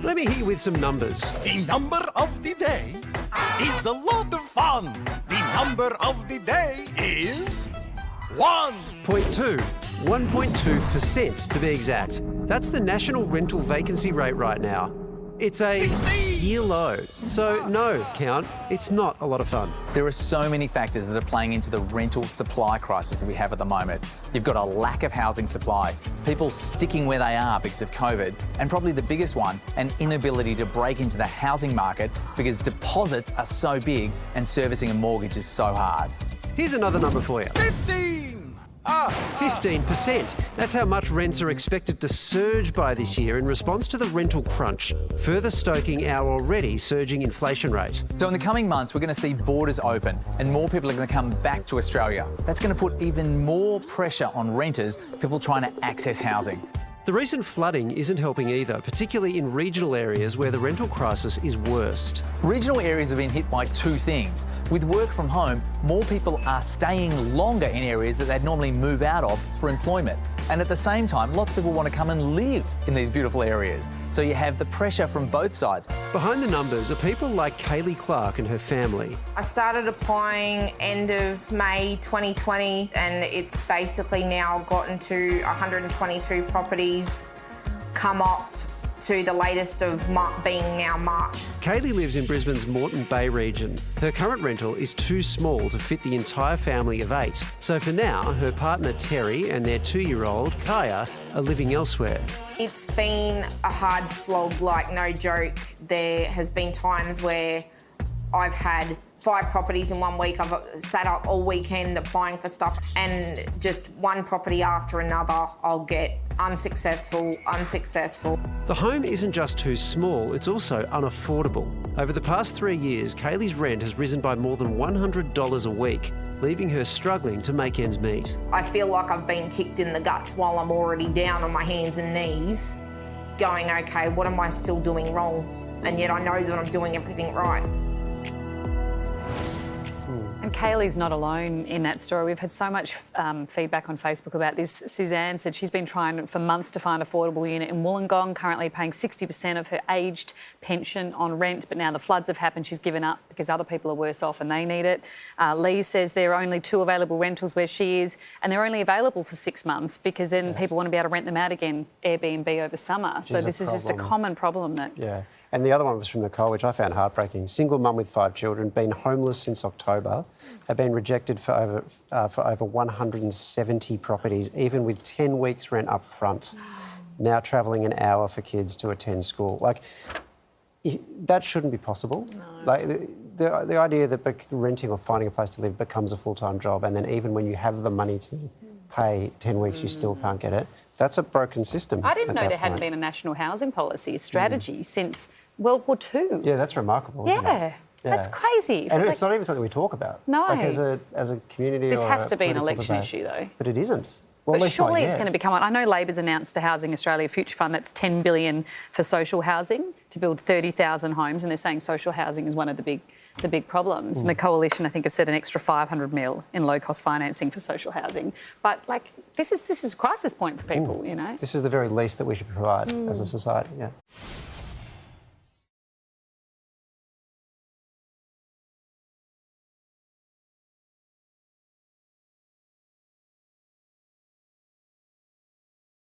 Let me hit you with some numbers. The number of the day is a lot of fun. The number of the day is 1. 1.2% to be exact. That's the national rental vacancy rate right now. It's a 16. year low. So no, Count, it's not a lot of fun. There are so many factors that are playing into the rental supply crisis that we have at the moment. You've got a lack of housing supply, people sticking where they are because of COVID, and probably the biggest one, an inability to break into the housing market because deposits are so big and servicing a mortgage is so hard. Here's another number for you. 15. 15%. That's how much rents are expected to surge by this year in response to the rental crunch, further stoking our already surging inflation rate. So in the coming months, we're going to see borders open and more people are going to come back to Australia. That's going to put even more pressure on renters, people trying to access housing. The recent flooding isn't helping either, particularly in regional areas where the rental crisis is worst. Regional areas have been hit by two things. With work from home, more people are staying longer in areas that they'd normally move out of for employment. And at the same time, lots of people want to come and live in these beautiful areas. So you have the pressure from both sides. Behind the numbers are people like Kaylee Clark and her family. I started applying end of May 2020 and it's basically now gotten to 122 properties come up to the latest of being now March. Kaylee lives in Brisbane's Moreton Bay region. Her current rental is too small to fit the entire family of 8. So for now, her partner Terry and their 2-year-old Kaya are living elsewhere. It's been a hard slog, like no joke. There has been times where I've had 5 properties in 1 week. I've sat up all weekend applying for stuff and just one property after another, I'll get unsuccessful. The home isn't just too small, it's also unaffordable. Over the past 3 years, Kaylee's rent has risen by more than $100 a week, leaving her struggling to make ends meet. I feel like I've been kicked in the guts while I'm already down on my hands and knees, going, okay, what am I still doing wrong? And yet I know that I'm doing everything right. And Kaylee's not alone in that story. We've had so much feedback on Facebook about this. Suzanne said she's been trying for months to find an affordable unit in Wollongong, currently paying 60% of her aged pension on rent, but now the floods have happened. She's given up because other people are worse off and they need it. Lee says there are only 2 available rentals where she is, and they're only available for 6 months because then people want to be able to rent them out again, Airbnb over summer. So this is just a common problem that... Yeah. And the other one was from Nicole, which I found heartbreaking. Single mum with 5 children, been homeless since October, have been rejected for over 170 properties, even with 10 weeks rent up front. Now travelling an hour for kids to attend school. Like, that shouldn't be possible. No. Like, the idea that renting or finding a place to live becomes a full-time job, and then even when you have the money to pay 10 weeks, you still can't get it. That's a broken system. I didn't know there hadn't been a national housing policy strategy since World War II. Yeah, that's remarkable, isn't it? Yeah, that's crazy. And it's not even something we talk about. No. Like as a community. This has to be an political election debate. issue, though. But it isn't. Well, but surely it's going to become one. I know Labor's announced the Housing Australia Future Fund. That's $10 billion for social housing to build 30,000 homes, and they're saying social housing is one of the big problems. And the coalition, I think, have said an extra $500 million in low-cost financing for social housing. But like, this is a crisis point for people, you know. This is the very least that we should provide as a society. Yeah.